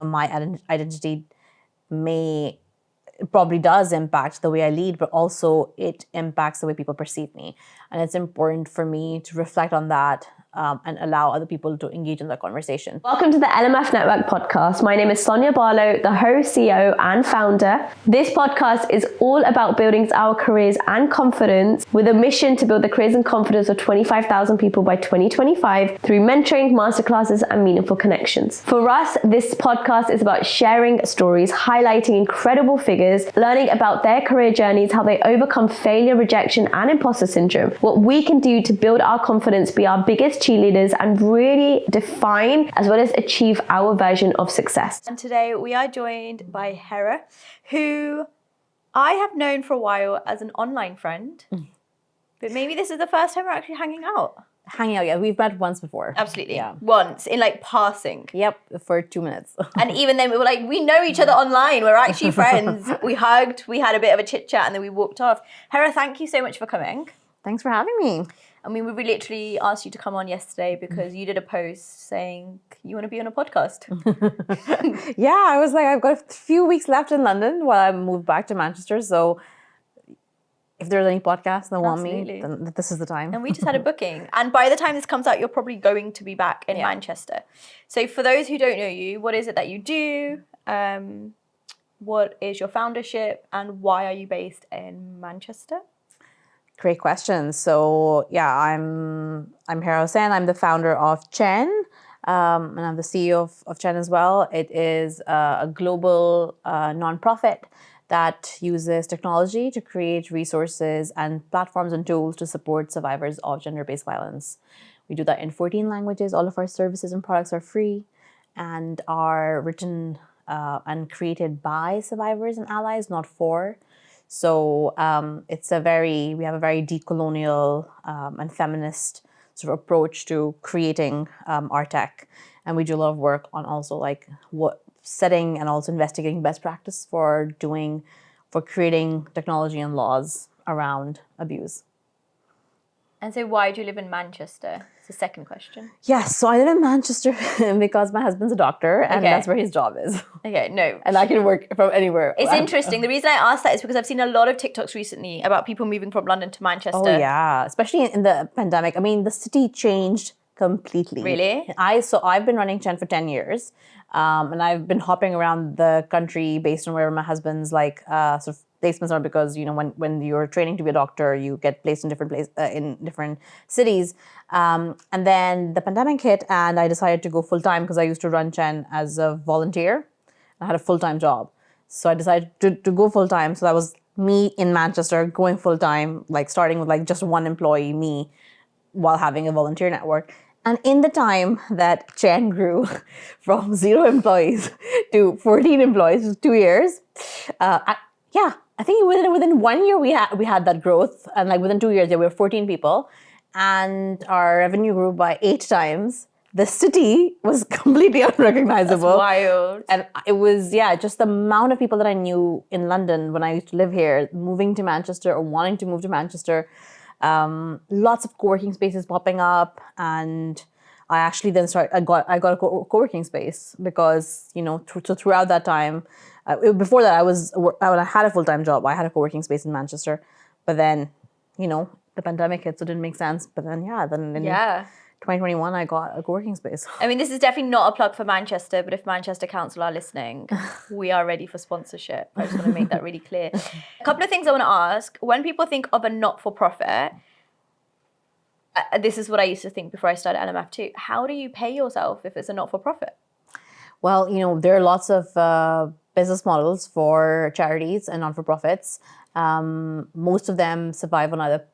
my identity probably does impact the way I lead, but also it impacts the way people perceive me. And it's important for me to reflect on that and allow other people to engage in that conversation. Welcome to the LMF Network podcast. My name is Sonya Barlow, the host, CEO, and founder. This podcast is all about building our careers and confidence with a mission to build the careers and confidence of 25,000 people by 2025 through mentoring, masterclasses, and meaningful connections. For us, this podcast is about sharing stories, highlighting incredible figures, learning about their career journeys, how they overcome failure, rejection, and imposter syndrome, what we can do to build our confidence, be our biggest cheerleaders, and really define as well as achieve our version of success. And today we are joined by Hera, who I have known for a while as an online friend, but maybe this is the first time we're actually hanging out. Yeah. We've met once before. Absolutely. Yeah. Once, in like passing. Yep, for 2 minutes. And even then we were like, we know each other online. We're actually friends. We hugged, we had a bit of a chit chat, and then we walked off. Hera, thank you so much for coming. Thanks for having me. I mean, we literally asked you to come on yesterday because you did a post saying you want to be on a podcast. Yeah, I was like, I've got a few weeks left in London while I move back to Manchester. So if there's any podcasts that want me, then this is the time. And we just had a booking. And by the time this comes out, you're probably going to be back in Manchester. So for those who don't know you, what is it that you do? What is your foundership? And why are you based in Manchester? Great question. So yeah, I'm Hera Hussain. I'm the founder of Chayn, and I'm the CEO of Chayn as well. It is a global nonprofit that uses technology to create resources and platforms and tools to support survivors of gender-based violence. We do that in 14 languages. All of our services and products are free and are written and created by survivors and allies, not for. So we have a very decolonial and feminist sort of approach to creating our tech. And we do a lot of work on also setting and also investigating best practice for creating technology and laws around abuse. And so why do you live in Manchester? It's the second question. Yes, so I live in Manchester because my husband's a doctor and that's where his job is. Okay, no. And I can work from anywhere. It's interesting. The reason I asked that is because I've seen a lot of TikToks recently about people moving from London to Manchester. Oh yeah, especially in the pandemic. I mean, the city changed completely. Really? I've been running Chayn for 10 years. And I've been hopping around the country based on where my husband's sort of placements are, because when you're training to be a doctor, you get placed in different cities. And then the pandemic hit, and I decided to go full time because I used to run Chayn as a volunteer. I had a full time job, so I decided to go full time. So that was me in Manchester going full time, starting with just one employee, me, while having a volunteer network. And in the time that Chayn grew from 0 employees to 14 employees, just 2 years, I think within 1 year we had that growth, and within 2 years we were 14 people, and our revenue grew by 8 times. The city was completely unrecognizable. That's wild. And it was just the amount of people that I knew in London when I used to live here, moving to Manchester or wanting to move to Manchester. Lots of co-working spaces popping up, and I actually then I got a co-working space because throughout that time, before that I had a full-time job. I had a co-working space in Manchester, but then the pandemic hit, so it didn't make sense. But then in 2021 I got a co-working space. I mean, this is definitely not a plug for Manchester, but if Manchester Council are listening, we are ready for sponsorship. I just want to make that really clear. A couple of things I want to ask. When people think of a not-for-profit, this is what I used to think before I started LMF too. How do you pay yourself if it's a not-for-profit? Well, there are lots of business models for charities and not-for-profits. Most of them survive on either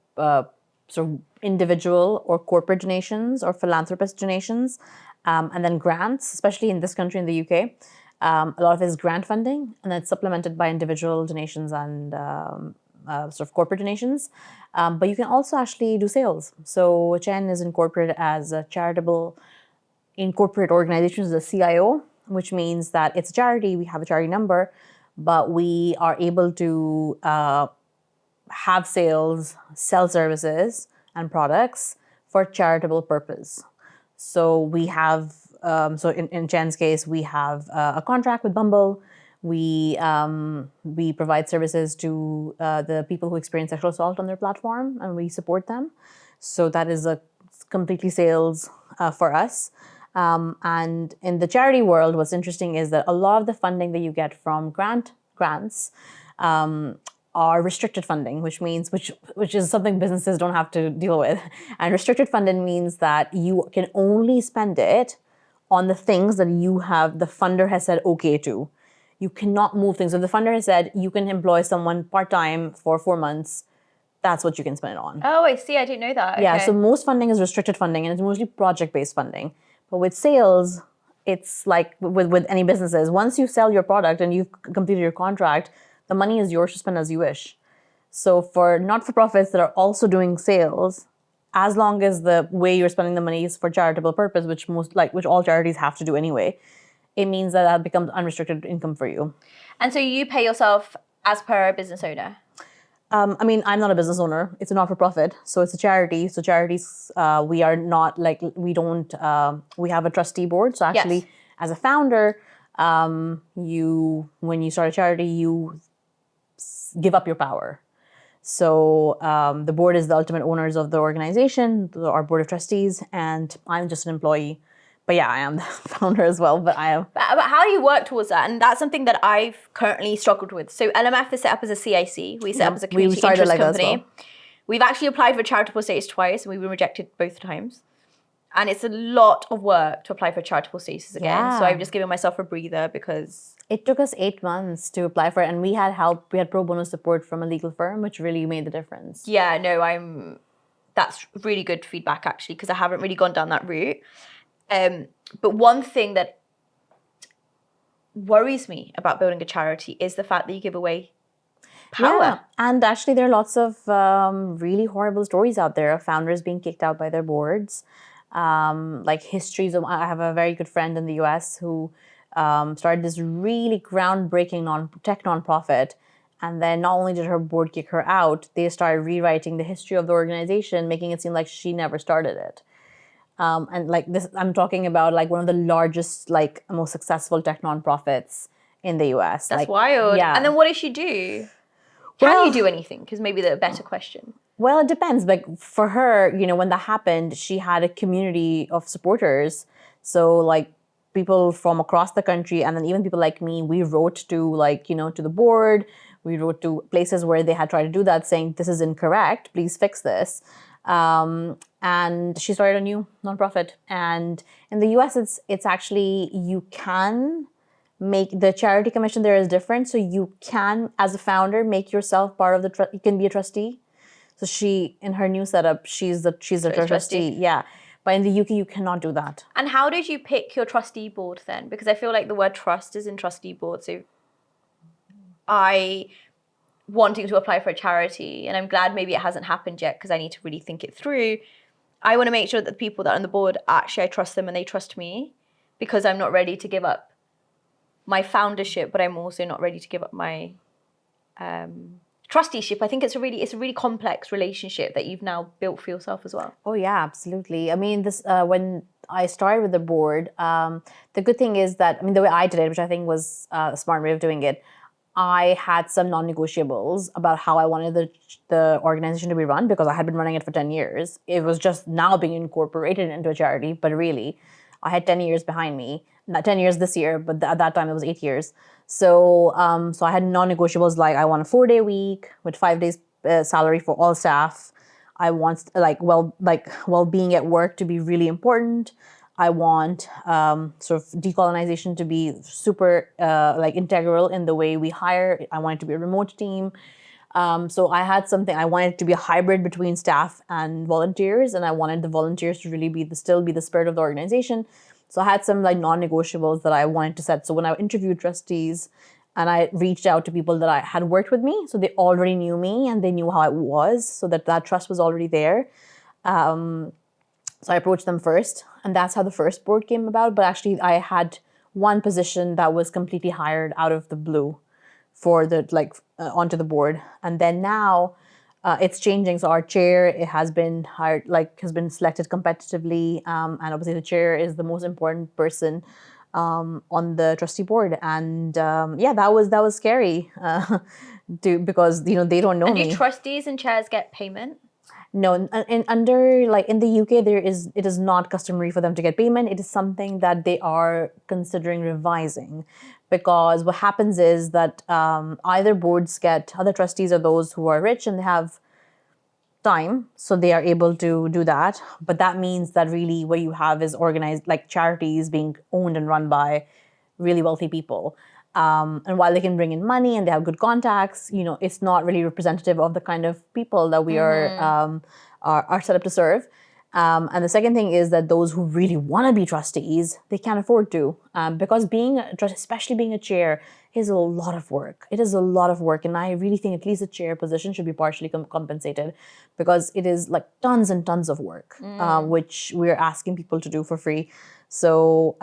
sort of individual or corporate donations or philanthropist donations, and then grants, especially in this country, in the UK. A lot of it is grant funding, and then it's supplemented by individual donations and sort of corporate donations. But you can also actually do sales. So Chayn is incorporated as a charitable incorporated organization, as a CIO, which means that it's a charity. We have a charity number, but we are able to have sales, sell services and products for charitable purpose. So we have so in Chayn's case, we have a contract with Bumble. We provide services to the people who experience sexual assault on their platform, and we support them. So that is a completely sales for us. And in the charity world, what's interesting is that a lot of the funding that you get from grants are restricted funding, which is something businesses don't have to deal with. And restricted funding means that you can only spend it on the things that the funder has said okay to. You cannot move things. If the funder has said you can employ someone part-time for 4 months, that's what you can spend it on. Oh, I see. I didn't know that. Yeah, Okay. so most funding is restricted funding, and it's mostly project-based funding. But with sales, it's like with any businesses. Once you sell your product and you've completed your contract, the money is yours to spend as you wish. So for not-for-profits that are also doing sales, as long as the way you're spending the money is for charitable purpose, which all charities have to do anyway, it means that becomes unrestricted income for you. And so you pay yourself as per a business owner? I mean, I'm not a business owner. It's a not-for-profit, so it's a charity. So charities, we are not like, we don't, we have a trustee board. So actually, Yes. as a founder, when you start a charity, you give up your power. So the board is the ultimate owners of the organization, our board of trustees, and I'm just an employee. But yeah, I am the founder as well, but I am. But how do you work towards that? And that's something that I've currently struggled with. So LMF is set up as a CIC. We set up as a community started interest like that as company. well. We've actually applied for charitable status twice, and we've been rejected both times. And it's a lot of work to apply for charitable status again. Yeah. So I've just given myself a breather because... It took us 8 months to apply for it, and we had help. We had pro bono support from a legal firm, which really made the difference. Yeah, no, that's really good feedback, actually, because I haven't really gone down that route. But one thing that worries me about building a charity is the fact that you give away power. Yeah. And actually, there are lots of really horrible stories out there of founders being kicked out by their boards. Like histories of, I have a very good friend in the US who started this really groundbreaking tech nonprofit. And then not only did her board kick her out, they started rewriting the history of the organization, making it seem like she never started it. And like this, I'm talking about like one of the largest, like most successful tech nonprofits in the US. That's like, wild. Yeah. And then what does she do? Can you do anything? Because maybe the better question. Well, it depends. Like for her, when that happened, she had a community of supporters. So like people from across the country, and then even people like me, we wrote to to the board. We wrote to places where they had tried to do that, saying this is incorrect. Please fix this. And she started a new nonprofit. And in the US, it's actually, you can make the charity commission there is different. So you can, as a founder, make yourself part of you can be a trustee. So she, in her new setup, she's a trustee. Yeah. But in the UK, you cannot do that. And how did you pick your trustee board then? Because I feel like the word trust is in trustee board. So wanting to apply for a charity, and I'm glad maybe it hasn't happened yet because I need to really think it through. I want to make sure that the people that are on the board, actually I trust them and they trust me, because I'm not ready to give up my foundership, but I'm also not ready to give up my trusteeship. I think it's a really complex relationship that you've now built for yourself as well. Oh yeah, absolutely. I mean, this when I started with the board, the good thing is that, the way I did it, which I think was a smart way of doing it, I had some non-negotiables about how I wanted the organization to be run, because I had been running it for 10 years. It was just now being incorporated into a charity, but really, I had 10 years behind me. Not 10 years this year, but at that time it was 8 years. So I had non-negotiables like I want a 4-day week with 5 days salary for all staff. I want well-being at work to be really important. I want sort of decolonization to be super integral in the way we hire. I want it to be a remote team. So I had something, I wanted it to be a hybrid between staff and volunteers, and I wanted the volunteers to really still be the spirit of the organization. So I had some non-negotiables that I wanted to set. So when I interviewed trustees and I reached out to people that I had worked with me, so they already knew me and they knew how I was, so that trust was already there. So I approached them first, and that's how the first board came about. But actually, I had one position that was completely hired out of the blue for onto the board. And then now, it's changing. So our chair, it has been hired, like has been selected competitively, and obviously the chair is the most important person on the trustee board. And yeah, that was scary, because they don't know And do me. trustees and chairs get payment? No, under like in the UK, it is not customary for them to get payment. It is something that they are considering revising, because what happens is that either boards get other trustees are those who are rich and they have time, so they are able to do that. But that means that really what you have is organized like charities being owned and run by really wealthy people. And while they can bring in money and they have good contacts, it's not really representative of the kind of people that we are set up to serve. And the second thing is that those who really want to be trustees, they can't afford to, because especially being a chair, is a lot of work. It is a lot of work, and I really think at least a chair position should be partially compensated, because it is like tons and tons of work, which we're asking people to do for free. So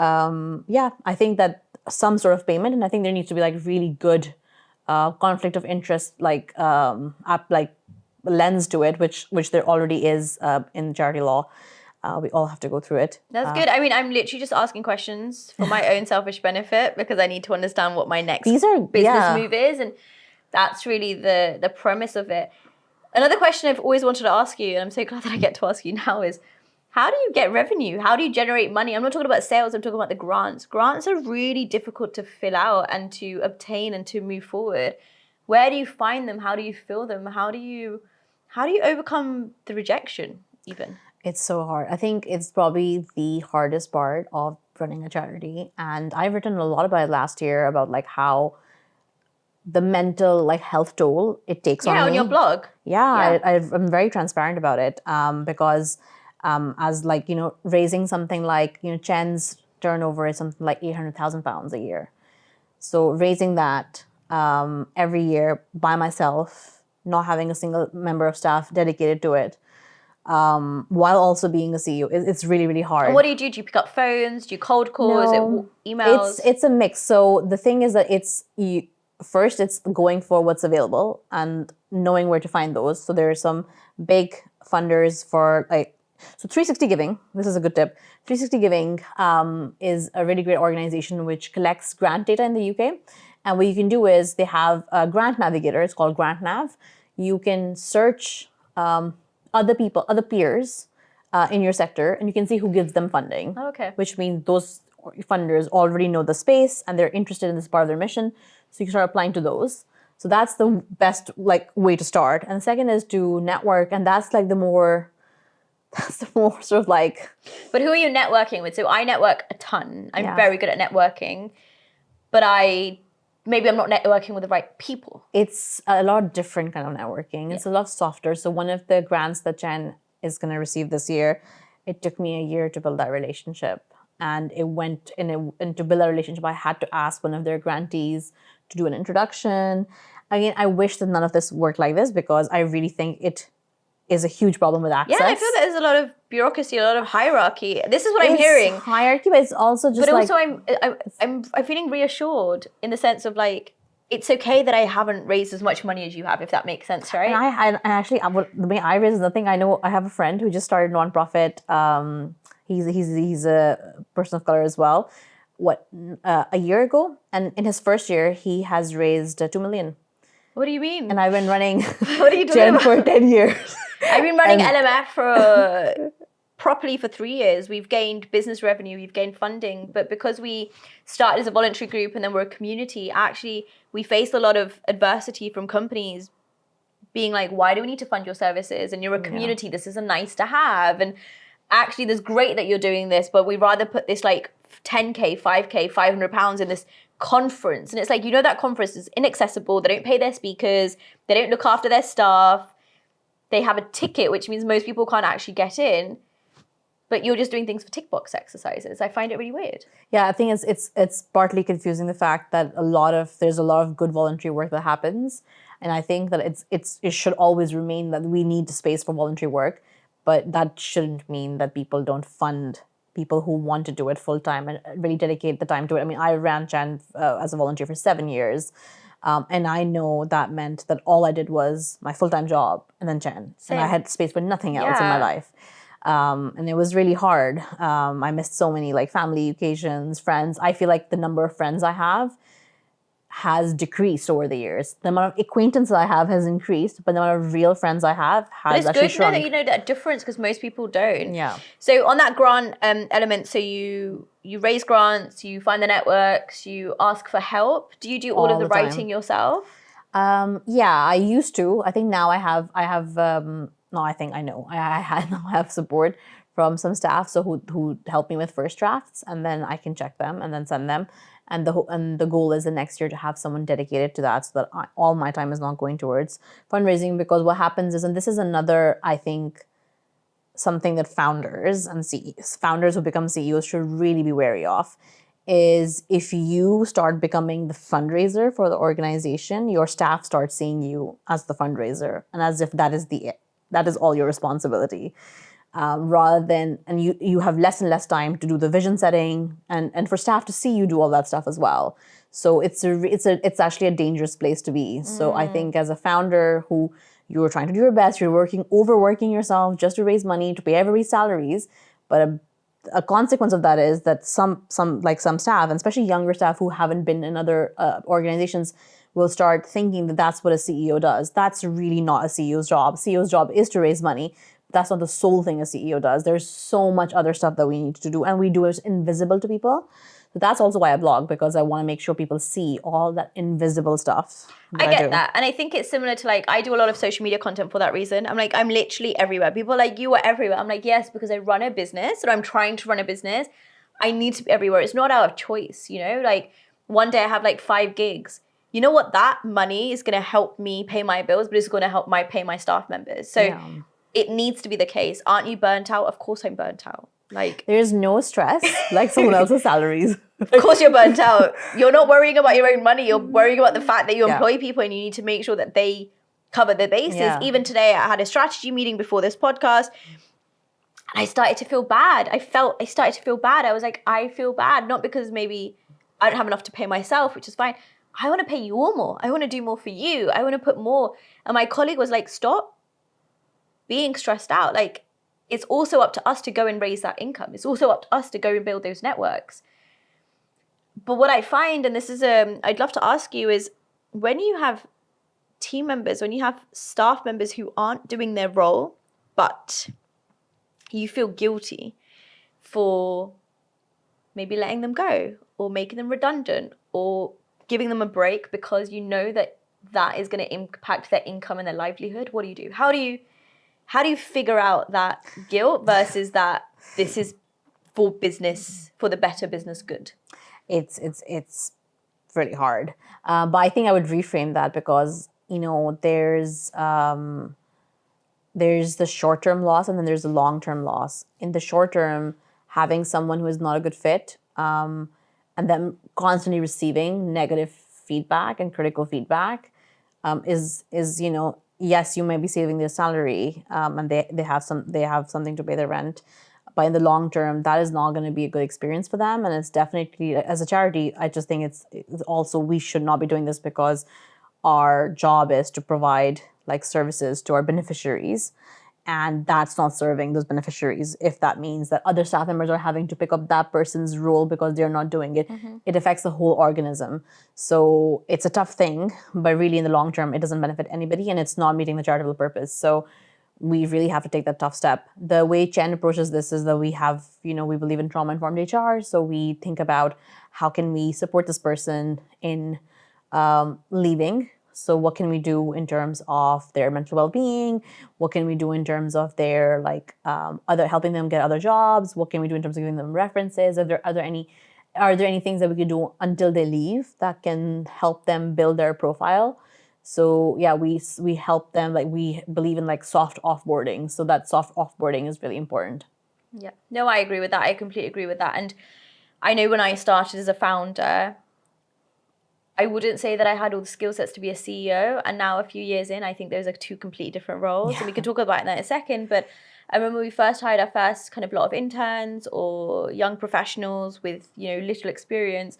yeah, I think that some sort of payment, and I think there needs to be like really good conflict of interest, like lens to it, which there already is in charity law. We all have to go through it. That's good. I mean, I'm literally just asking questions for my own selfish benefit, because I need to understand what my next business move is, and that's really the premise of it. Another question I've always wanted to ask you, and I'm so glad that I get to ask you now, is how do you get revenue? How do you generate money? I'm not talking about sales, I'm talking about the grants. Grants are really difficult to fill out and to obtain and to move forward. Where do you find them? How do you fill them? How do you overcome the rejection even? It's so hard. I think it's probably the hardest part of running a charity. And I've written a lot about it last year, about like how the mental like health toll it takes on me. Yeah, on your blog. Yeah. I'm very transparent about it, because as like, raising something like, Chayn's turnover is something like £800,000 a year. So raising that every year by myself, not having a single member of staff dedicated to it, while also being a CEO, it's really, really hard. And what do? Do you pick up phones? Do you cold call? Is it emails? It's a mix. So the thing is that first it's going for what's available and knowing where to find those. So there are some big funders for like, so 360 Giving, this is a good tip. 360 Giving is a really great organization which collects grant data in the UK. And what you can do is they have a grant navigator, it's called Grant Nav. You can search other peers in your sector, and you can see who gives them funding. Oh, okay. Which means those funders already know the space and they're interested in this part of their mission. So you can start applying to those. So that's the best like way to start. And the second is to network, and that's the more sort of like. But who are you networking with? So I network a ton. I'm very good at networking, but maybe I'm not networking with the right people. It's a lot different kind of networking. Yeah. It's a lot softer. So one of the grants that Chayn is going to receive this year, it took me a year to build that relationship. And to build that relationship, I had to ask one of their grantees to do an introduction. Again, I wish that none of this worked like this, because I really think it is a huge problem with access. Yeah, I feel there's a lot of bureaucracy, a lot of hierarchy. This is what I'm hearing. Hierarchy, but it's also just. But also, I'm feeling reassured in the sense of like, it's okay that I haven't raised as much money as you have, if that makes sense, right? And actually, the way I raise is nothing. I know I have a friend who just started a nonprofit. He's a person of color as well. A year ago, and in his first year, he has raised 2 million. What do you mean? And I've been running what are you doing Chayn for 10 years. I've been running LMF properly for 3 years. We've gained business revenue, we've gained funding, but because we started as a voluntary group and then we're a community, actually we faced a lot of adversity from companies being like, why do we need to fund your services? And you're a community, this is a nice to have. And actually, there's great that you're doing this, but we'd rather put this like 10K, 5K, £500 in this conference. And it's like, that conference is inaccessible. They don't pay their speakers. They don't look after their staff. They have a ticket, which means most people can't actually get in. But you're just doing things for tick box exercises. I find it really weird. Yeah, I think it's partly confusing the fact that there's a lot of good voluntary work that happens. And I think that it should always remain that we need space for voluntary work. But that shouldn't mean that people don't fund people who want to do it full time and really dedicate the time to it. I mean, I ran Chayn as a volunteer for 7 years. And I know that meant that all I did was my full-time job and then Chayn. And I had space for nothing else in my life. And it was really hard. I missed so many like family occasions, friends. I feel like the number of friends I have has decreased over the years. The amount of acquaintances I have has increased, but the amount of real friends I have has actually It's good to know shrunk. that you know that difference because most people don't. Yeah. So on that grant element, so you raise grants, you find the networks, you ask for help. Do you do all of the writing yourself? Yeah, I used to. I think now I have. No, I think I know. Now I have support from some staff, so who help me with first drafts, and then I can check them and then send them. And the goal is the next year to have someone dedicated to that, so that all my time is not going towards fundraising. Because what happens is, and this is another, I think, something that founders and founders who become CEOs should really be wary of, is if you start becoming the fundraiser for the organization, your staff starts seeing you as the fundraiser and as if that is all your responsibility. Rather than, and you have less and less time to do the vision setting and for staff to see you do all that stuff as well. So it's actually a dangerous place to be. So I think as a founder who you're trying to do your best, you're overworking yourself just to raise money to pay everybody's salaries, but a consequence of that is that some staff, and especially younger staff who haven't been in other organizations, will start thinking that that's what a CEO does. That's really not a CEO's job. CEO's job is to raise money. That's not the sole thing a CEO does. There's so much other stuff that we need to do, and we do it invisible to people. So that's also why I blog, because I want to make sure people see all that invisible stuff. I get that. And I think it's similar to like, I do a lot of social media content for that reason. I'm literally everywhere. People are like, you are everywhere. I'm like, yes, because I run a business, or I'm trying to run a business. I need to be everywhere. It's not out of choice, you know? Like one day I have like 5 gigs. You know what? That money is going to help me pay my bills, but it's going to help pay my staff members. So it needs to be the case. Aren't you burnt out? Of course I'm burnt out. Like there's no stress like someone else's salaries. Of course you're burnt out. You're not worrying about your own money. You're worrying about the fact that you employ people and you need to make sure that they cover their bases. Yeah. Even today, I had a strategy meeting before this podcast. And I started to feel bad. I started to feel bad. I was like, I feel bad. Not because maybe I don't have enough to pay myself, which is fine. I want to pay you all more. I want to do more for you. I want to put more. And my colleague was like, stop being stressed out. Like, it's also up to us to go and raise that income. It's also up to us to go and build those networks. But what I find, and this is I'd love to ask you, is when you have team members, when you have staff members who aren't doing their role, but you feel guilty for maybe letting them go or making them redundant or giving them a break because you know that that is going to impact their income and their livelihood, what do you do? How do you figure out that guilt versus that this is for business, for the better business good? It's really hard. But I think I would reframe that because, you know, there's the short-term loss and then there's the long-term loss. In the short term, having someone who is not a good fit and then constantly receiving negative feedback and critical feedback is you know, yes, you may be saving their salary and they have something to pay their rent, but in the long term, that is not going to be a good experience for them. And it's definitely, as a charity, I just think it's also, we should not be doing this because our job is to provide like services to our beneficiaries. And that's not serving those beneficiaries. If that means that other staff members are having to pick up that person's role because they're not doing it, it affects the whole organism. So it's a tough thing, but really in the long term, it doesn't benefit anybody and it's not meeting the charitable purpose. So we really have to take that tough step. The way Chayn approaches this is that we have, you know, we believe in trauma-informed HR. So we think about how can we support this person in leaving. So what can we do in terms of their mental well-being? What can we do in terms of their like helping them get other jobs? What can we do in terms of giving them references? Are there any things that we could do until they leave that can help them build their profile? So yeah, we help them, like we believe in like soft offboarding. So that soft offboarding is really important. Yeah, no, I agree with that. I completely agree with that. And I know when I started as a founder, I wouldn't say that I had all the skill sets to be a CEO. And now a few years in, I think those are 2 completely different roles. And we can talk about that in a second. But I remember we first hired our first kind of lot of interns or young professionals with, you know, little experience.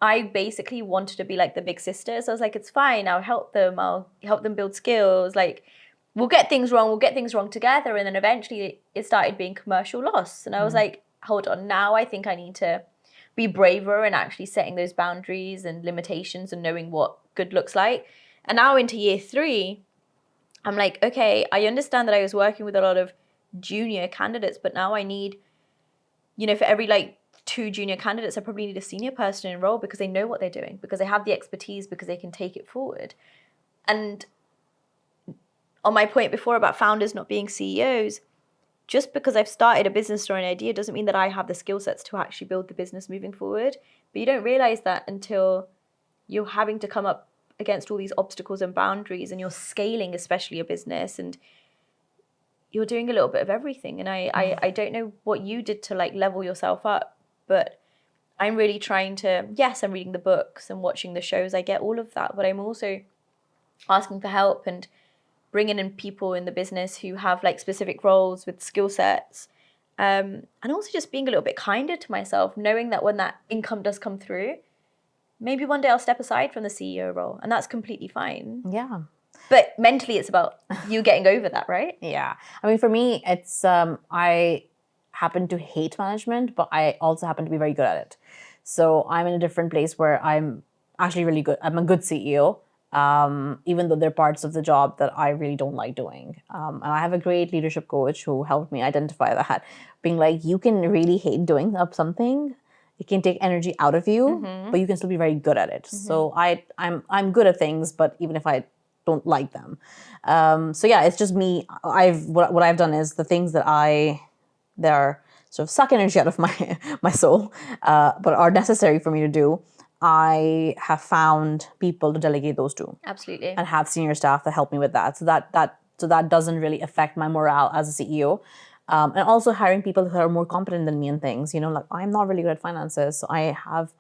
I basically wanted to be like the big sister. So I was like, it's fine. I'll help them build skills. Like, we'll get things wrong together. And then eventually it started being commercial loss. And I was like, hold on, now I think I need to be braver and actually setting those boundaries and limitations and knowing what good looks like. And now into year 3, I'm like, okay, I understand that I was working with a lot of junior candidates, but now I need, for every like 2 junior candidates, I probably need a senior person in role because they know what they're doing, because they have the expertise, because they can take it forward. And on my point before about founders not being CEOs, just because I've started a business or an idea doesn't mean that I have the skill sets to actually build the business moving forward. But you don't realize that until you're having to come up against all these obstacles and boundaries, and you're scaling, especially your business, and you're doing a little bit of everything. And I don't know what you did to like level yourself up, but I'm really trying to, yes, I'm reading the books and watching the shows. I get all of that, but I'm also asking for help and bringing in people in the business who have like specific roles with skill sets. And also just being a little bit kinder to myself, knowing that when that income does come through, maybe one day I'll step aside from the CEO role, and that's completely fine. Yeah. But mentally, it's about you getting over that, right? Yeah. I mean, for me, it's, I happen to hate management, but I also happen to be very good at it. So I'm in a different place where I'm actually really good. I'm a good CEO, even though there are parts of the job that I really don't like doing. And I have a great leadership coach who helped me identify that, being like, you can really hate doing something. It can take energy out of you, but you can still be very good at it. So I'm good at things, but even if I don't like them. So yeah, it's just me. What I've done is the things that are sort of suck energy out of my soul, but are necessary for me to do. I have found people to delegate those to. Absolutely. And have senior staff that help me with that. So that doesn't really affect my morale as a CEO. And also hiring people who are more competent than me in things. Like I'm not really good at finances, so I have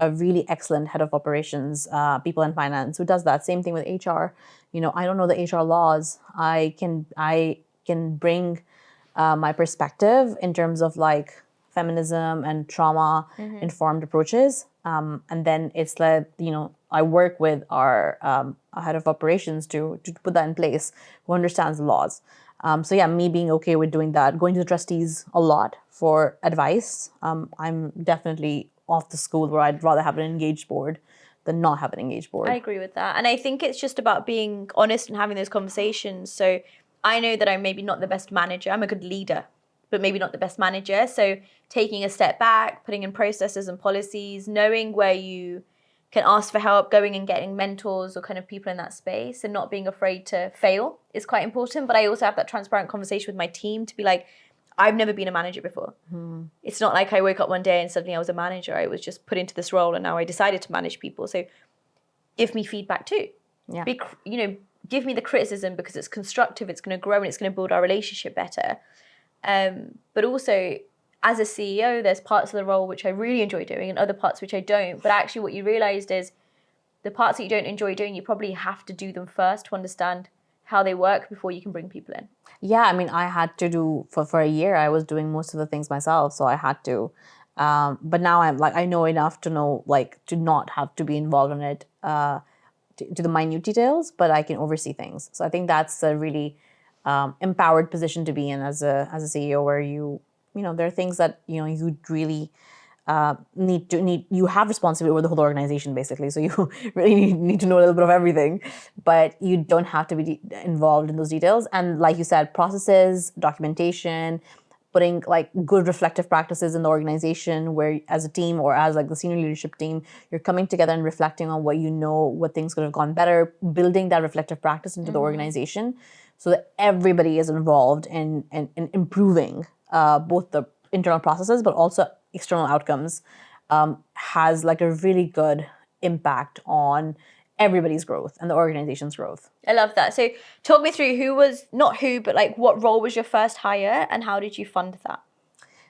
a really excellent head of operations, people in finance, who does that. Same thing with HR. I don't know the HR laws. I can bring my perspective in terms of like feminism and trauma informed approaches. And then it's like, I work with our head of operations to put that in place, who understands the laws. So yeah, me being okay with doing that, going to the trustees a lot for advice. I'm definitely off the school where I'd rather have an engaged board than not have an engaged board. I agree with that. And I think it's just about being honest and having those conversations. So I know that I'm maybe not the best manager. I'm a good leader, but maybe not the best manager. So taking a step back, putting in processes and policies, knowing where you can ask for help, going and getting mentors or kind of people in that space, and not being afraid to fail is quite important. But I also have that transparent conversation with my team to be like, I've never been a manager before. It's not like I woke up one day and suddenly I was a manager. I was just put into this role and now I decided to manage people. So give me feedback too. Yeah. Give me the criticism because it's constructive, it's going to grow and it's going to build our relationship better. But also, as a CEO, there's parts of the role which I really enjoy doing and other parts which I don't. But actually what you realized is the parts that you don't enjoy doing, you probably have to do them first to understand how they work before you can bring people in. Yeah, I mean, I had to do, for a year, I was doing most of the things myself, so I had to. But now I'm like, I know enough to know, like, to not have to be involved in it to the minute details, but I can oversee things. So I think that's a really empowered position to be in as a CEO, where there are things that, you really you have responsibility over the whole organization, basically. So you really need to know a little bit of everything, but you don't have to be involved in those details. And like you said, processes, documentation, putting like good reflective practices in the organization, where as a team or as like the senior leadership team, you're coming together and reflecting on what things could have gone better, building that reflective practice into the organization so that everybody is involved in improving both the internal processes, but also external outcomes, has like a really good impact on everybody's growth and the organization's growth. I love that. So talk me through but like what role was your first hire and how did you fund that?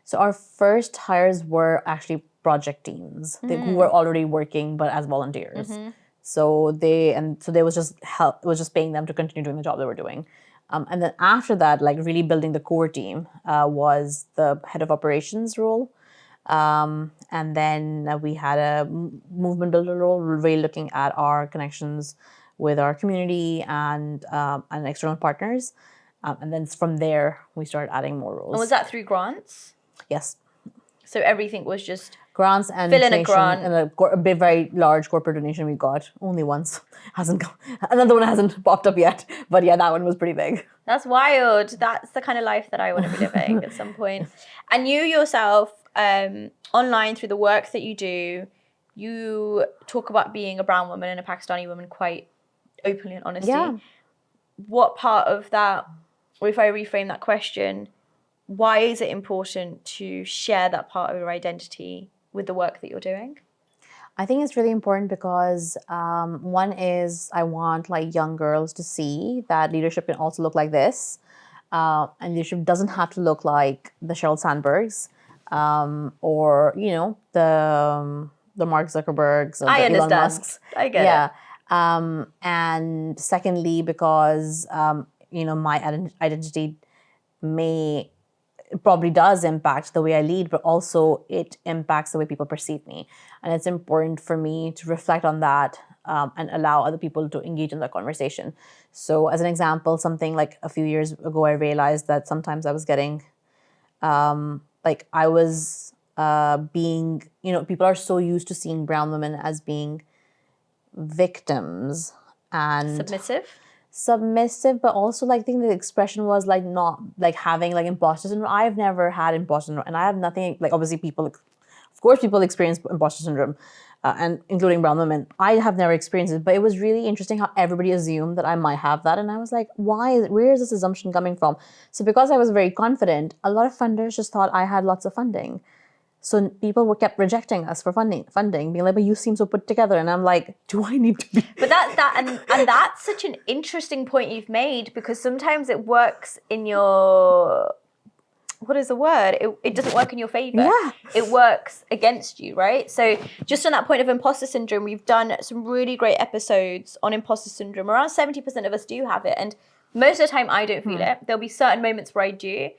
So our first hires were actually project teams who were already working, but as volunteers. So they was just help. It was just paying them to continue doing the job they were doing. And then after that, like really building the core team, was the head of operations role. And And then we had a movement builder role, really looking at our connections with our community and external partners. And then from there, we started adding more roles. And was that through grants? Yes. So everything was just Grants and fill in a donation, grant. and a big, very large corporate donation we got only once. Hasn't come, another one hasn't popped up yet, but yeah, that one was pretty big. That's wild. That's the kind of life that I want to be living at some point. And you yourself, online through the work that you do, you talk about being a brown woman and a Pakistani woman quite openly and honestly. Yeah. What part of that, or if I reframe that question, why is it important to share that part of your identity with the work that you're doing? I think it's really important because one is I want like young girls to see that leadership can also look like this, and leadership doesn't have to look like the Sheryl Sandbergs, or the Mark Zuckerbergs or the Elon Musks. I get it. And secondly, because my identity probably does impact the way I lead, but also it impacts the way people perceive me. And it's important for me to reflect on that and allow other people to engage in that conversation. So as an example, something like a few years ago, I realized that sometimes I was getting, people are so used to seeing brown women as being victims and submissive, but also like I think the expression was like not like having like imposter syndrome. I've never had imposter syndrome, and I have nothing like obviously people experience imposter syndrome, and including brown women. I have never experienced it, but it was really interesting how everybody assumed that I might have that, and I was like, where is this assumption coming from? So because I was very confident, a lot of funders just thought I had lots of funding. So people kept rejecting us for funding, being like, but you seem so put together. And I'm like, do I need to be? But and that's such an interesting point you've made, because sometimes it works in your, what is the word? It doesn't work in your favor. Yeah. It works against you, right? So just on that point of imposter syndrome, we've done some really great episodes on imposter syndrome. Around 70% of us do have it. And most of the time I don't feel it. There'll be certain moments where I do.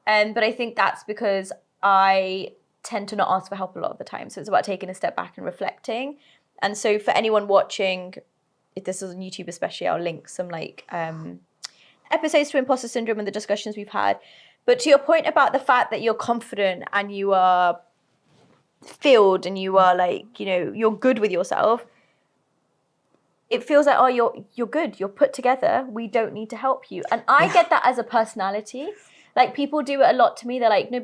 But I think that's because I tend to not ask for help a lot of the time. So it's about taking a step back and reflecting. And so for anyone watching, if this is on YouTube especially, I'll link some episodes to imposter syndrome and the discussions we've had. But to your point about the fact that you're confident and you are filled and you are you're good with yourself, it feels like, oh, you're good, you're put together, we don't need to help you. And I get that as a personality. Like people do it a lot to me. They're like, no,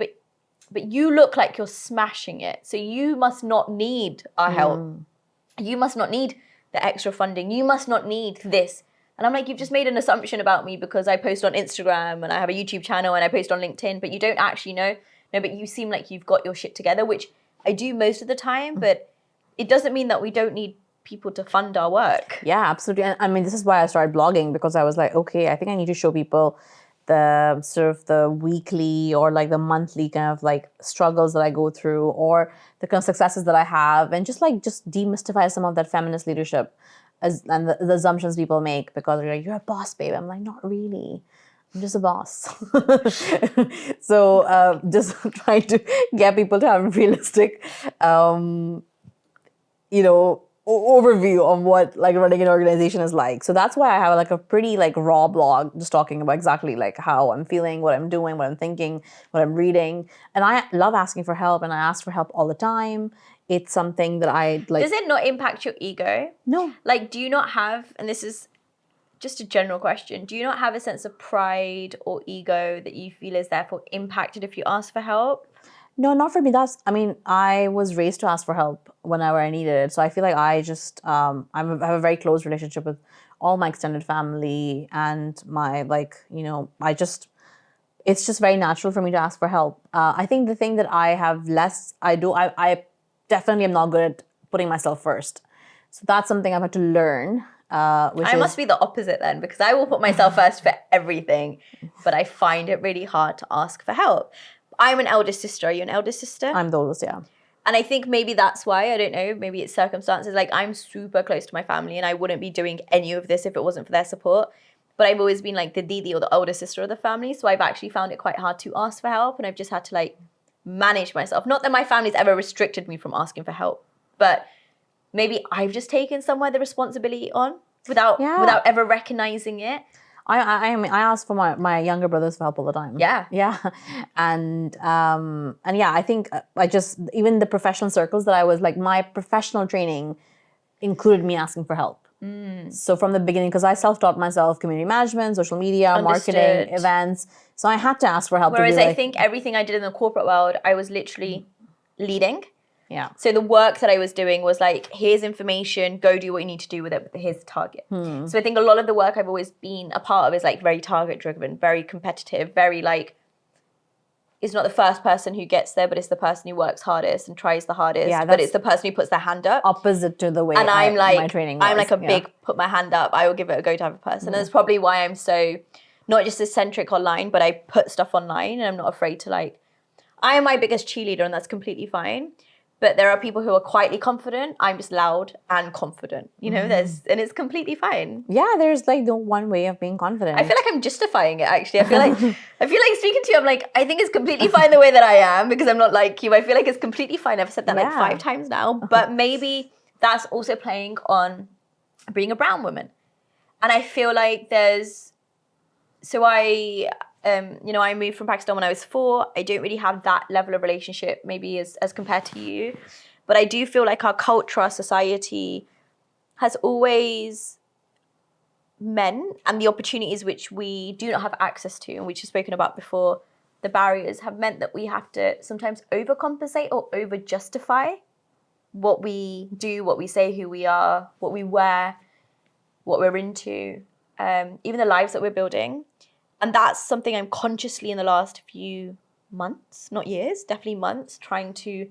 but you look like you're smashing it. So you must not need our help. You must not need the extra funding. You must not need this. And I'm like, you've just made an assumption about me because I post on Instagram and I have a YouTube channel and I post on LinkedIn, but you don't actually know. No, but you seem like you've got your shit together, which I do most of the time, but it doesn't mean that we don't need people to fund our work. Yeah, absolutely. And I mean, this is why I started blogging, because I was like, okay, I think I need to show people the sort of the weekly or like the monthly kind of like struggles that I go through, or the kind of successes that I have, and just demystify some of that feminist leadership and the assumptions people make, because they're like, you're a boss, babe. I'm like, not really. I'm just a boss. So just trying to get people to have a realistic, overview of what like running an organization is like. So that's why I have like a pretty like raw blog just talking about exactly like how I'm feeling, what I'm doing, what I'm thinking, what I'm reading. And I love asking for help, and I ask for help all the time. It's something that I like. Does it not impact your ego? No. Like, do you not have, and this is just a general question, do you not have a sense of pride or ego that you feel is therefore impacted if you ask for help? No, not for me. I was raised to ask for help whenever I needed it. So I feel like I just, I have a very close relationship with all my extended family, and my it's just very natural for me to ask for help. I think the thing that I definitely am not good at putting myself first. So that's something I've had to learn. I must be the opposite then, because I will put myself first for everything, but I find it really hard to ask for help. I'm an eldest sister. Are you an eldest sister? I'm the oldest, yeah. And I think maybe that's why, I don't know, maybe it's circumstances. Like, I'm super close to my family, and I wouldn't be doing any of this if it wasn't for their support. But I've always been like the Didi or the older sister of the family. So I've actually found it quite hard to ask for help. And I've just had to like manage myself. Not that my family's ever restricted me from asking for help, but maybe I've just taken somewhere the responsibility on without ever recognizing it. I mean, I ask for my younger brothers for help all the time. Yeah. And yeah, I think I just, even the professional circles that I was like, my professional training included me asking for help. So from the beginning, because I self-taught myself community management, social media, marketing, events. So I had to ask for help. Whereas I think everything I did in the corporate world, I was literally leading. Yeah. So the work that I was doing was like, here's information, go do what you need to do with it, but here's the target. So I think a lot of the work I've always been a part of is like very target driven, very competitive, very like, it's not the first person who gets there, but it's the person who works hardest and tries the hardest. Yeah, but it's the person who puts their hand up. Opposite to the way and I'm like, my training was. I'm like a big put my hand up, I will give it a go type of person. And that's probably why I'm so not just eccentric online, but I put stuff online and I'm not afraid to like, I am my biggest cheerleader and that's completely fine. But there are people who are quietly confident. I'm just loud and confident, you know, and it's completely fine. Yeah, there's like no one way of being confident. I feel like I'm justifying it actually. I feel like speaking to you, I'm like, I think it's completely fine the way that I am because I'm not like you. I feel like it's completely fine. I've said that like 5 times now, but maybe that's also playing on being a brown woman. And I feel like I moved from Pakistan when I was 4. I don't really have that level of relationship maybe as compared to you. But I do feel like our culture, our society has always meant, and the opportunities which we do not have access to, and which you've spoken about before, the barriers have meant that we have to sometimes overcompensate or over-justify what we do, what we say, who we are, what we wear, what we're into, even the lives that we're building. And that's something I'm consciously in the last few months, not years, definitely months, trying to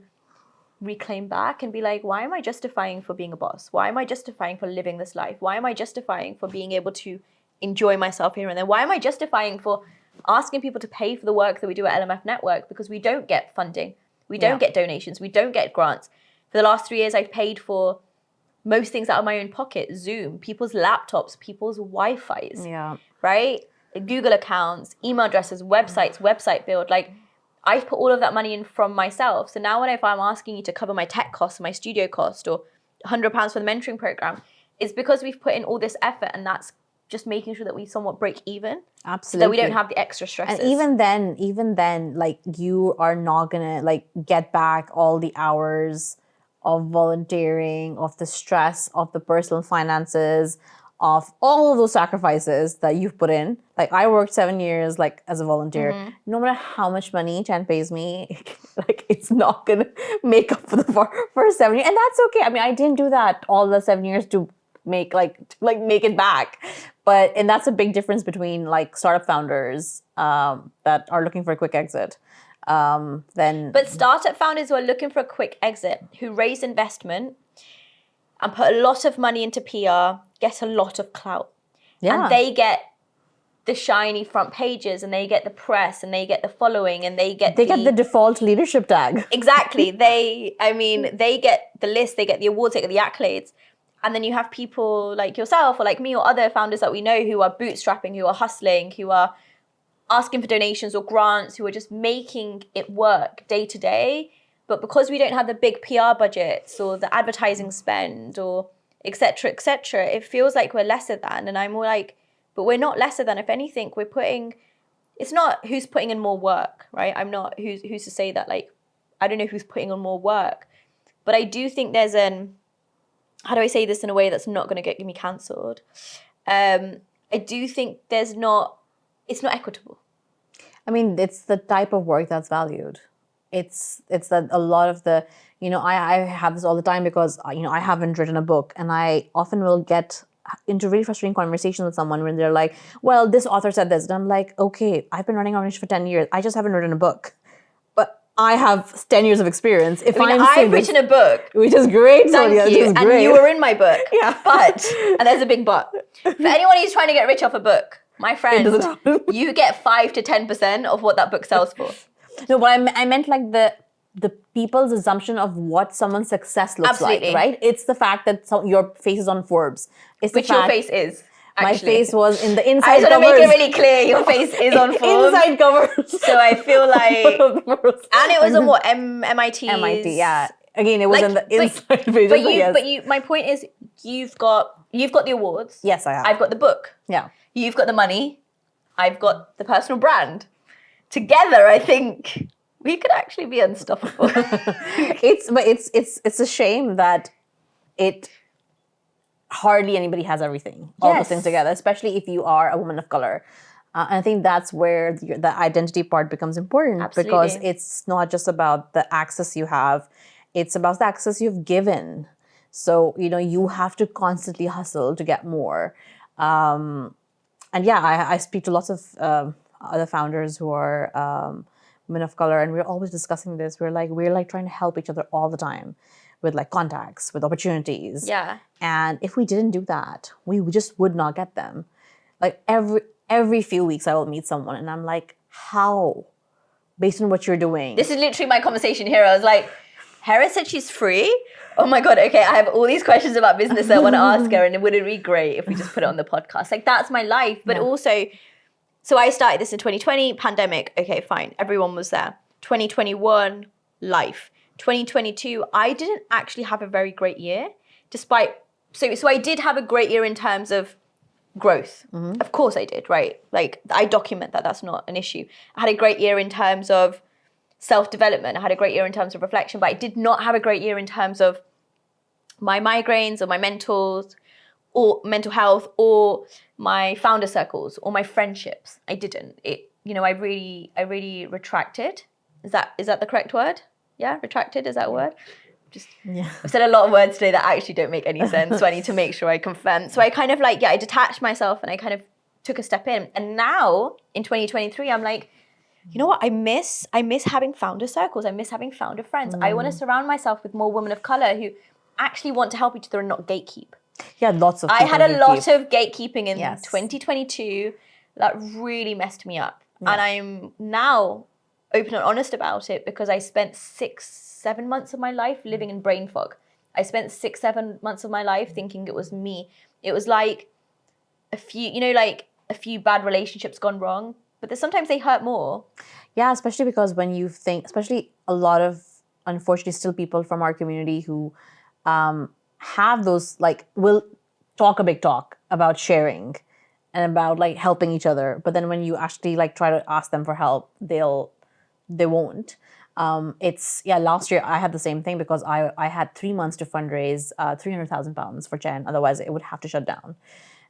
reclaim back and be like, why am I justifying for being a boss? Why am I justifying for living this life? Why am I justifying for being able to enjoy myself here and there? Why am I justifying for asking people to pay for the work that we do at LMF Network? Because we don't get funding. We don't get donations. We don't get grants. For the last 3 years, I've paid for most things out of my own pocket. Zoom, people's laptops, people's Wi-Fis, right? Google accounts, email addresses, websites, website build. Like, I've put all of that money in from myself. So now if I'm asking you to cover my tech costs, my studio cost, or £100 for the mentoring program, it's because we've put in all this effort, and that's just making sure that we somewhat break even. Absolutely. So that we don't have the extra stresses. And even then, like, you are not gonna like get back all the hours of volunteering, of the stress, of the personal finances, of all of those sacrifices that you've put in. Like, I worked 7 years like as a volunteer. No matter how much money Chayn pays me, like, it's not gonna make up for the first 7 years. And that's okay. I mean, I didn't do that all the 7 years to make make it back. And that's a big difference between like startup founders that are looking for a quick exit. But startup founders who are looking for a quick exit, who raise investment and put a lot of money into PR, get a lot of clout. And they get the shiny front pages, and they get the press, and they get the following, and they get the default leadership tag. Exactly. They get the list, they get the awards, they get the accolades. And then you have people like yourself or like me or other founders that we know who are bootstrapping, who are hustling, who are asking for donations or grants, who are just making it work day to day. But because we don't have the big PR budgets or the advertising spend or et cetera, it feels like we're lesser than. And I'm more like, but we're not lesser than. If anything, it's not who's putting in more work, right? I'm not, who's to say that, like, I don't know who's putting on more work. But I do think there's how do I say this in a way that's not going to get me cancelled? I do think it's not equitable. I mean, it's the type of work that's valued. It's that a lot of the, I have this all the time because, I haven't written a book, and I often will get into really frustrating conversations with someone when they're like, well, this author said this. And I'm like, okay, I've been running an organization for 10 years. I just haven't written a book. But I have 10 years of experience. I've written a book. Which is great, Sonya. Thank you. And you were in my book. Yeah. But, and there's a big but, for anyone who's trying to get rich off a book, my friend, you get 5 to 10% of what that book sells for. No, but I meant like the people's assumption of what someone's success looks like, right? It's the fact that your face is on Forbes. It's Which your face is. My Actually. face was in the I inside just want covers. to make it really clear. Your face is on form. Inside covers. So I feel like, and it was on what MIT's. MIT, yeah. Again, it was in the but- inside pages. But you, yes. but you. My point is, you've got the awards. Yes, I have. I've got the book. Yeah. You've got the money. I've got the personal brand. Together, I think we could actually be unstoppable. It's a shame that it hardly anybody has everything, all those things together, especially if you are a woman of color. And I think that's where the identity part becomes important because it's not just about the access you have, it's about the access you've given. So, you have to constantly hustle to get more. And yeah, I speak to lots of other founders who are women of color, and we're always discussing this. We're like trying to help each other all the time with like contacts, with opportunities. Yeah. And if we didn't do that, we just would not get them. Like every few weeks I will meet someone and I'm like, how? Based on what you're doing. This is literally my conversation here. I was like, Hera said she's free. Oh my God, okay, I have all these questions about business that I want to ask her, and it would be great if we just put it on the podcast. Like, that's my life. But also, so I started this in 2020, pandemic. Okay, fine. Everyone was there. 2021, life. 2022, I didn't actually have a very great year, despite, so I did have a great year in terms of growth. Of course I did, right? Like, I document that, that's not an issue. I had a great year in terms of self-development. I had a great year in terms of reflection, but I did not have a great year in terms of my migraines or my mentors or mental health or my founder circles or my friendships. I didn't. I really retracted. Is that the correct word? Yeah, retracted, is that a word? I've said a lot of words today that actually don't make any sense, so I need to make sure I confirm. So I kind of I detached myself and I kind of took a step in. And now in 2023, I'm like, you know what? I miss having founder circles. I miss having founder friends. I want to surround myself with more women of color who actually want to help each other and not gatekeep. Yeah, lots of I people had a lot gatekeep. of gatekeeping in 2022 that really messed me up. Yeah. And I'm now open and honest about it because I spent 6-7 months of my life living in brain fog. I spent 6-7 months of my life thinking it was me. It was like a few bad relationships gone wrong, but sometimes they hurt more. Yeah, especially because when you think, especially a lot of, unfortunately, still people from our community who have those, will talk a big talk about sharing and about helping each other. But then when you actually try to ask them for help, they won't. Last year I had the same thing because I had 3 months to fundraise £300,000 for Chayn. Otherwise it would have to shut down.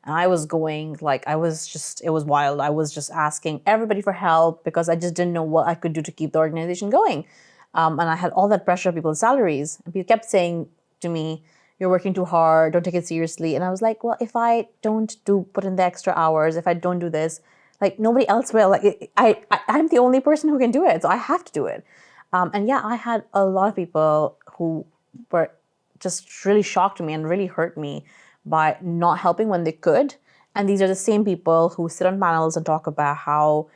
And I was going, it was wild. I was just asking everybody for help because I just didn't know what I could do to keep the organization going. And I had all that pressure of people's salaries. And people kept saying to me, you're working too hard, don't take it seriously. And I was like, well, if I don't put in the extra hours, if I don't do this, nobody else will. I'm the only person who can do it, so I have to do it. I had a lot of people who were just really shocked me and really hurt me by not helping when they could. And these are the same people who sit on panels and talk about how,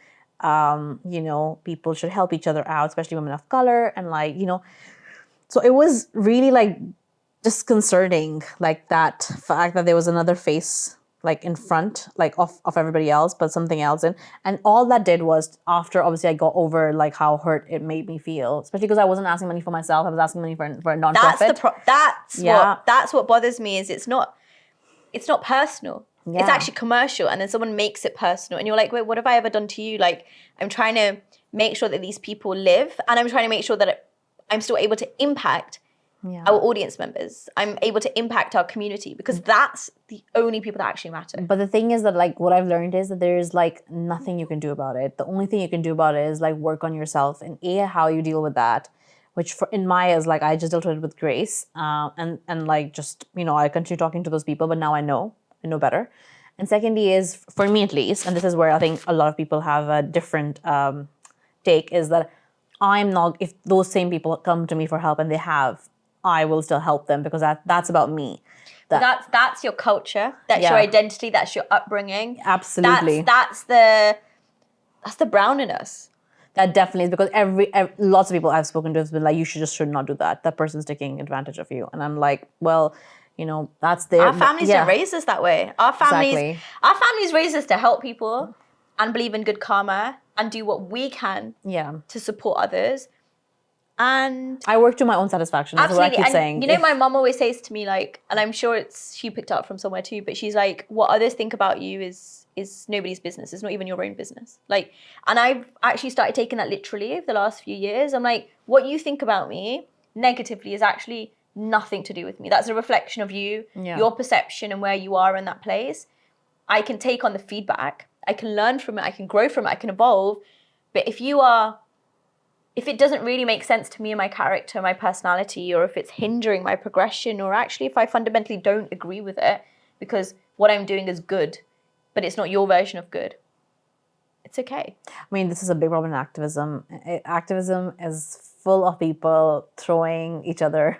people should help each other out, especially women of color. And so it was really disconcerting, that fact that there was another face in front of everybody else, but something else in. And all that did was, after obviously I got over how hurt it made me feel, especially because I wasn't asking money for myself, I was asking money for a nonprofit. That's what bothers me is it's not personal. Yeah. It's actually commercial, and then someone makes it personal, and you're like, wait, what have I ever done to you? I'm trying to make sure that these people live, and I'm trying to make sure that I'm still able to impact our audience members. I'm able to impact our community because that's the only people that actually matter. But the thing is that what I've learned is that there's nothing you can do about it. The only thing you can do about it is work on yourself and how you deal with that, which in my is I just dealt with it with grace, and I continue talking to those people, but now I know better. And secondly is, for me at least, and this is where I think a lot of people have a different take, is that I'm not, if those same people come to me for help and they have, I will still help them because that's about me. That's your culture. That's your identity. That's your upbringing. Absolutely. That's the brown in us. That definitely is, because lots of people I've spoken to have been you should not do that. That person's taking advantage of you. And I'm like, well, that's their... Our families didn't raise us that way. Our Exactly. families raised us to help people and believe in good karma and do what we can to support others. And I work to my own satisfaction. That's what I keep and saying. my mum always says to me, like, and I'm sure she picked it up from somewhere too, but she's like, what others think about you is nobody's business. It's not even your own business. Like, and I've actually started taking that literally over the last few years. I'm like, what you think about me negatively is actually nothing to do with me. That's a reflection of you, your perception and where you are in that place. I can take on the feedback. I can learn from it. I can grow from it. I can evolve. But if it doesn't really make sense to me and my character, my personality, or if it's hindering my progression, or actually if I fundamentally don't agree with it because what I'm doing is good, but it's not your version of good, it's okay. I mean, this is a big problem in activism. Activism is full of people throwing each other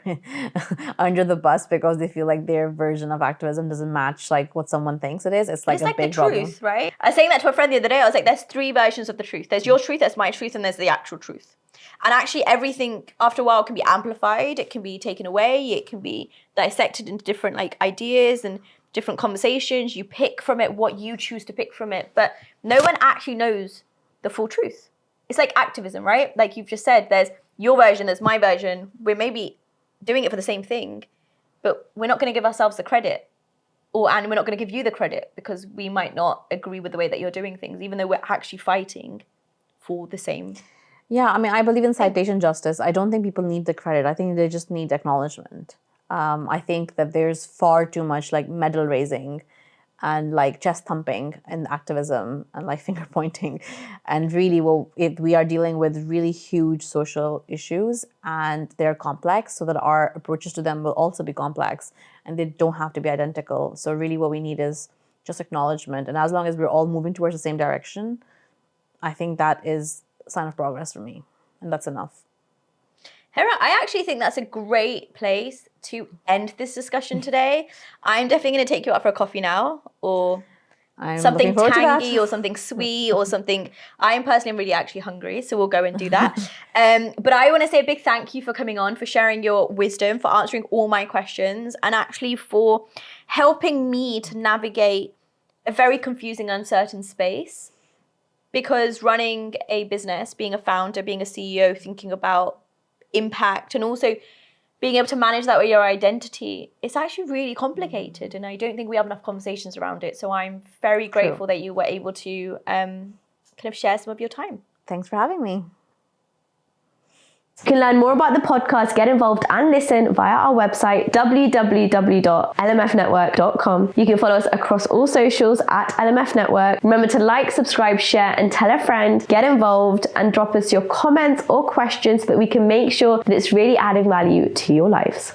under the bus because they feel like their version of activism doesn't match like what someone thinks it is. It's like a big problem. It's like the truth, right? I was saying that to a friend the other day. I was like, there's 3 versions of the truth. There's your truth, there's my truth, and there's the actual truth. And actually everything after a while can be amplified. It can be taken away. It can be dissected into different like ideas and different conversations. You pick from it what you choose to pick from it. But no one actually knows the full truth. It's like activism, right? Like you've just said, there's your version, there's my version. We're maybe doing it for the same thing, but we're not going to give ourselves the credit. And we're not going to give you the credit because we might not agree with the way that you're doing things, even though we're actually fighting for the same. Yeah, I mean, I believe in citation justice. I don't think people need the credit. I think they just need acknowledgement. I think that there's far too much like medal raising and like chest thumping in activism and like finger pointing. And really, we are dealing with really huge social issues and they're complex, so that our approaches to them will also be complex and they don't have to be identical. So really what we need is just acknowledgement. And as long as we're all moving towards the same direction, I think that is sign of progress for me, and that's enough. Hera, I actually think that's a great place to end this discussion today. I'm definitely going to take you out for a coffee now, or something tangy, or something sweet, or something. I am personally really actually hungry, so we'll go and do that. But I want to say a big thank you for coming on, for sharing your wisdom, for answering all my questions, and actually for helping me to navigate a very confusing, uncertain space. Because running a business, being a founder, being a CEO, thinking about impact, and also being able to manage that with your identity, it's actually really complicated. And I don't think we have enough conversations around it. So I'm very grateful that you were able to kind of share some of your time. Thanks for having me. You can learn more about the podcast, get involved and listen via our website, www.lmfnetwork.com. You can follow us across all socials at LMF Network. Remember to like, subscribe, share and tell a friend. Get involved and drop us your comments or questions so that we can make sure that it's really adding value to your lives.